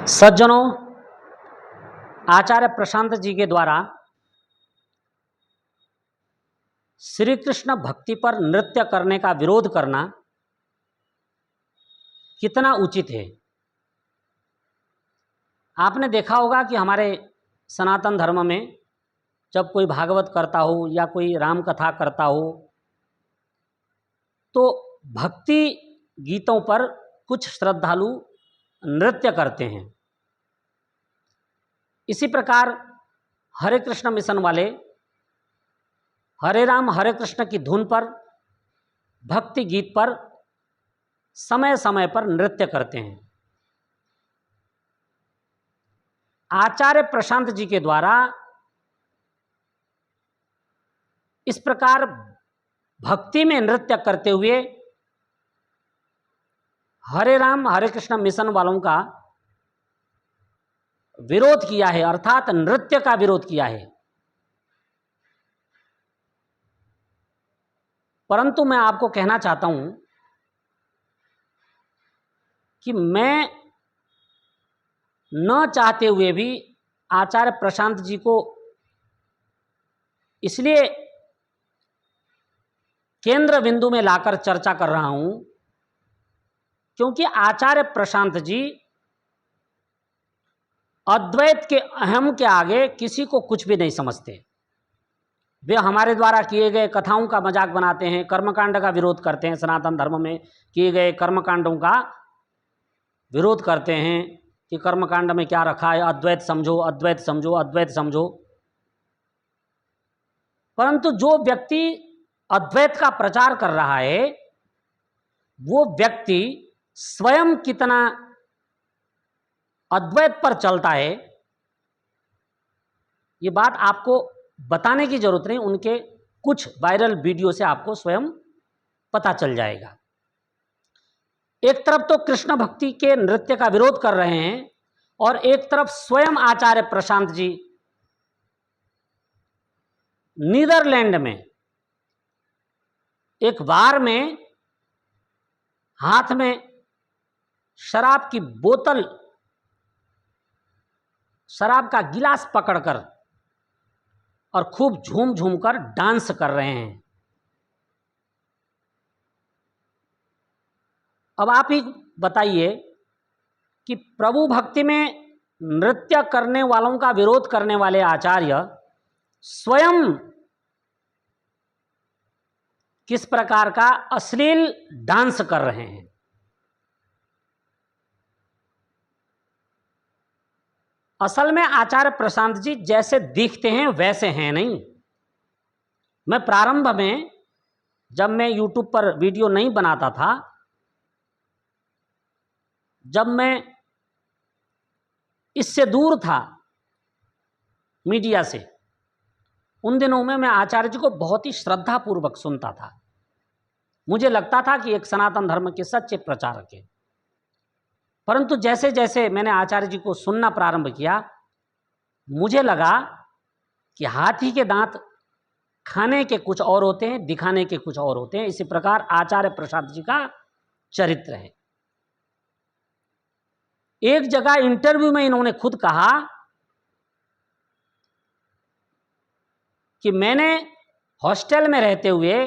सज्जनों, आचार्य प्रशांत जी के द्वारा श्री कृष्ण भक्ति पर नृत्य करने का विरोध करना कितना उचित है। आपने देखा होगा कि हमारे सनातन धर्म में जब कोई भागवत करता हो या कोई राम कथा करता हो तो भक्ति गीतों पर कुछ श्रद्धालु नृत्य करते हैं। इसी प्रकार हरे कृष्ण मिशन वाले हरे राम हरे कृष्ण की धुन पर भक्ति गीत पर समय समय पर नृत्य करते हैं। आचार्य प्रशांत जी के द्वारा इस प्रकार भक्ति में नृत्य करते हुए हरे राम हरे कृष्ण मिशन वालों का विरोध किया है, अर्थात नृत्य का विरोध किया है। परंतु मैं आपको कहना चाहता हूं कि मैं न चाहते हुए भी आचार्य प्रशांत जी को इसलिए केंद्र बिंदु में लाकर चर्चा कर रहा हूं क्योंकि आचार्य प्रशांत जी अद्वैत के अहम के आगे किसी को कुछ भी नहीं समझते। वे हमारे द्वारा किए गए कथाओं का मजाक बनाते हैं, कर्मकांड का विरोध करते हैं, सनातन धर्म में किए गए कर्मकांडों का विरोध करते हैं कि कर्मकांड में क्या रखा है, अद्वैत समझो अद्वैत समझो अद्वैत समझो। परंतु जो व्यक्ति अद्वैत का प्रचार कर रहा है वो व्यक्ति स्वयं कितना अद्वैत पर चलता है ये बात आपको बताने की जरूरत नहीं, उनके कुछ वायरल वीडियो से आपको स्वयं पता चल जाएगा। एक तरफ तो कृष्ण भक्ति के नृत्य का विरोध कर रहे हैं और एक तरफ स्वयं आचार्य प्रशांत जी नीदरलैंड में एक बार में हाथ में शराब की बोतल, शराब का गिलास पकड़कर और खूब झूम झूम कर डांस कर रहे हैं। अब आप ही बताइए कि प्रभु भक्ति में नृत्य करने वालों का विरोध करने वाले आचार्य स्वयं किस प्रकार का अश्लील डांस कर रहे हैं। असल में आचार्य प्रशांत जी जैसे दिखते हैं वैसे हैं नहीं। मैं प्रारंभ में जब मैं YouTube पर वीडियो नहीं बनाता था, जब मैं इससे दूर था मीडिया से, उन दिनों में मैं आचार्य जी को बहुत ही श्रद्धापूर्वक सुनता था। मुझे लगता था कि एक सनातन धर्म के सच्चे प्रचारक हैं। परंतु जैसे जैसे मैंने आचार्य जी को सुनना प्रारंभ किया मुझे लगा कि हाथी के दांत खाने के कुछ और होते हैं, दिखाने के कुछ और होते हैं। इसी प्रकार आचार्य प्रशांत जी का चरित्र है। एक जगह इंटरव्यू में इन्होंने खुद कहा कि मैंने हॉस्टल में रहते हुए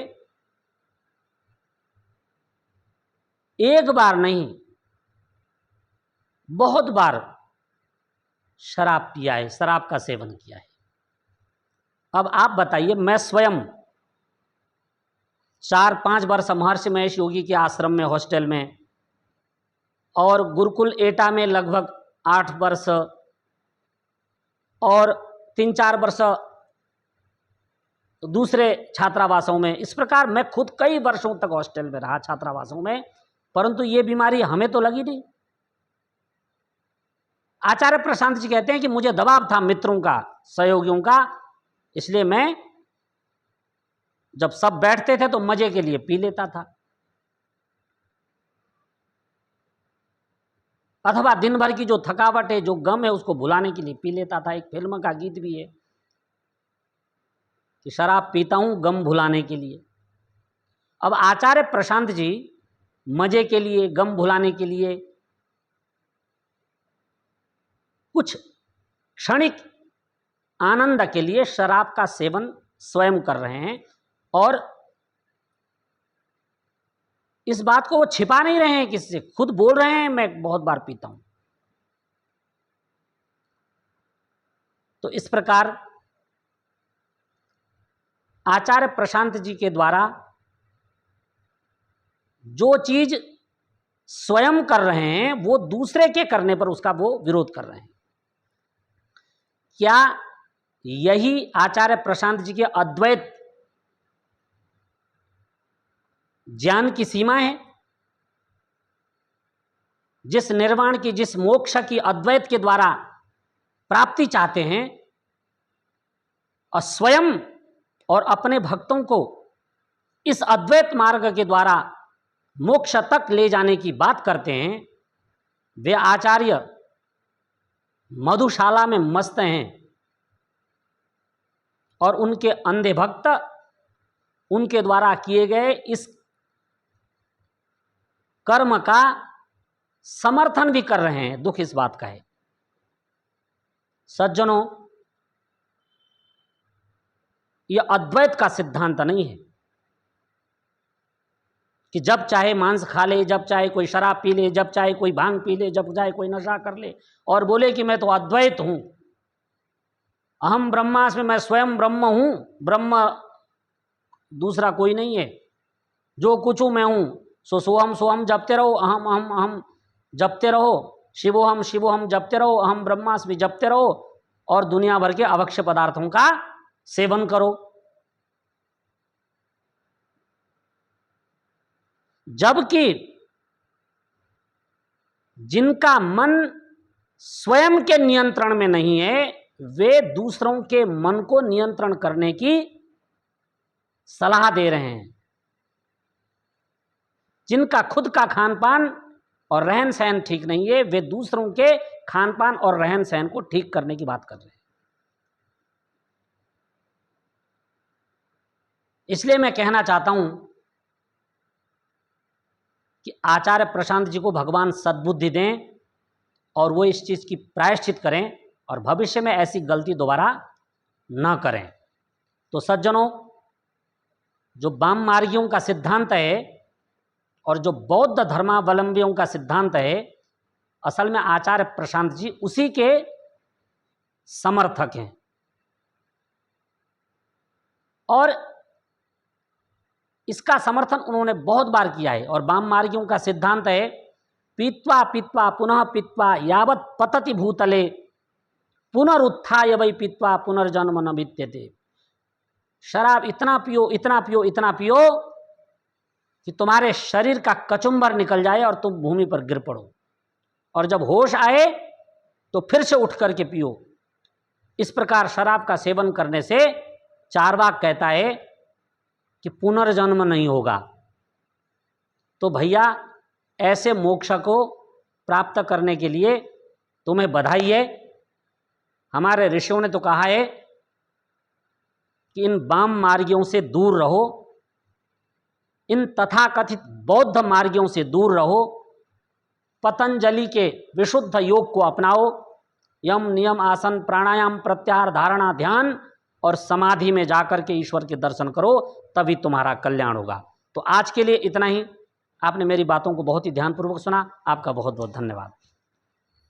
एक बार नहीं बहुत बार शराब पिया है, शराब का सेवन किया है। अब आप बताइए, मैं स्वयं 4-5 वर्ष महर्षि महेश योगी के आश्रम में हॉस्टल में और गुरुकुल एटा में लगभग 8 वर्ष और 3-4 वर्ष दूसरे छात्रावासों में, इस प्रकार मैं खुद कई वर्षों तक हॉस्टल में रहा छात्रावासों में, परंतु ये बीमारी हमें तो लगी नहीं। आचार्य प्रशांत जी कहते हैं कि मुझे दबाव था मित्रों का, सहयोगियों का, इसलिए मैं जब सब बैठते थे तो मजे के लिए पी लेता था, अथवा दिन भर की जो थकावट है, जो गम है, उसको भुलाने के लिए पी लेता था। एक फिल्म का गीत भी है कि शराब पीता हूं गम भुलाने के लिए। अब आचार्य प्रशांत जी मजे के लिए, गम भुलाने के लिए कुछ क्षणिक आनंद के लिए शराब का सेवन स्वयं कर रहे हैं और इस बात को वो छिपा नहीं रहे हैं, किससे, खुद बोल रहे हैं मैं बहुत बार पीता हूं। तो इस प्रकार आचार्य प्रशांत जी के द्वारा जो चीज स्वयं कर रहे हैं वो दूसरे के करने पर उसका वो विरोध कर रहे हैं। क्या यही आचार्य प्रशांत जी के अद्वैत ज्ञान की सीमा है? जिस निर्वाण की, जिस मोक्ष की अद्वैत के द्वारा प्राप्ति चाहते हैं और स्वयं और अपने भक्तों को इस अद्वैत मार्ग के द्वारा मोक्ष तक ले जाने की बात करते हैं, वे आचार्य मधुशाला में मस्त हैं और उनके अंधे भक्त उनके द्वारा किए गए इस कर्म का समर्थन भी कर रहे हैं। दुख इस बात का है सज्जनों, यह अद्वैत का सिद्धांत नहीं है कि जब चाहे मांस खा ले, जब चाहे कोई शराब पी ले, जब चाहे कोई भांग पी ले, जब चाहे कोई नशा कर ले और बोले कि मैं तो अद्वैत हूं, अहम ब्रह्मास्मि, मैं स्वयं ब्रह्म हूं, ब्रह्म दूसरा कोई नहीं है, जो कुछ हूं मैं हूं, सो सोहम सोहम जपते रहो, अहम अहम अहम जपते रहो, शिवोहम जपते रहो, अहम ब्रह्मास्मि जपते रहो और दुनिया भर के अभक्ष्य पदार्थों का सेवन करो। जबकि जिनका मन स्वयं के नियंत्रण में नहीं है, वे दूसरों के मन को नियंत्रण करने की सलाह दे रहे हैं। जिनका खुद का खान पान और रहन सहन ठीक नहीं है, वे दूसरों के खान पान और रहन सहन को ठीक करने की बात कर रहे हैं। इसलिए मैं कहना चाहता हूं कि आचार्य प्रशांत जी को भगवान सद्बुद्धि दें और वो इस चीज की प्रायश्चित करें और भविष्य में ऐसी गलती दोबारा न करें। तो सज्जनों, जो वाम मार्गियों का सिद्धांत है और जो बौद्ध धर्मावलंबियों का सिद्धांत है, असल में आचार्य प्रशांत जी उसी के समर्थक हैं। और इसका समर्थन उन्होंने बहुत बार किया है। और वाम मार्गियों का सिद्धांत है पीत्वा पीत्वा पुनः पीत्वा यावत् पतति भूतले पुनरुत्थाय वै पीत्वा पुनर्जन्म न विद्यते। शराब इतना पियो, इतना पियो, इतना पियो कि तुम्हारे शरीर का कचुंबर निकल जाए और तुम भूमि पर गिर पड़ो, और जब होश आए तो फिर से उठ करके पियो। इस प्रकार शराब का सेवन करने से चार्वाक कहता है कि पुनर्जन्म नहीं होगा। तो भैया, ऐसे मोक्ष को प्राप्त करने के लिए तुम्हें बधाई है। हमारे ऋषियों ने तो कहा है कि इन वाम मार्गियों से दूर रहो, इन तथाकथित बौद्ध मार्गियों से दूर रहो, पतंजलि के विशुद्ध योग को अपनाओ, यम नियम आसन प्राणायाम प्रत्याहार धारणा ध्यान और समाधि में जाकर के ईश्वर के दर्शन करो, तभी तुम्हारा कल्याण होगा। तो आज के लिए इतना ही। आपने मेरी बातों को बहुत ही ध्यानपूर्वक सुना, आपका बहुत बहुत धन्यवाद।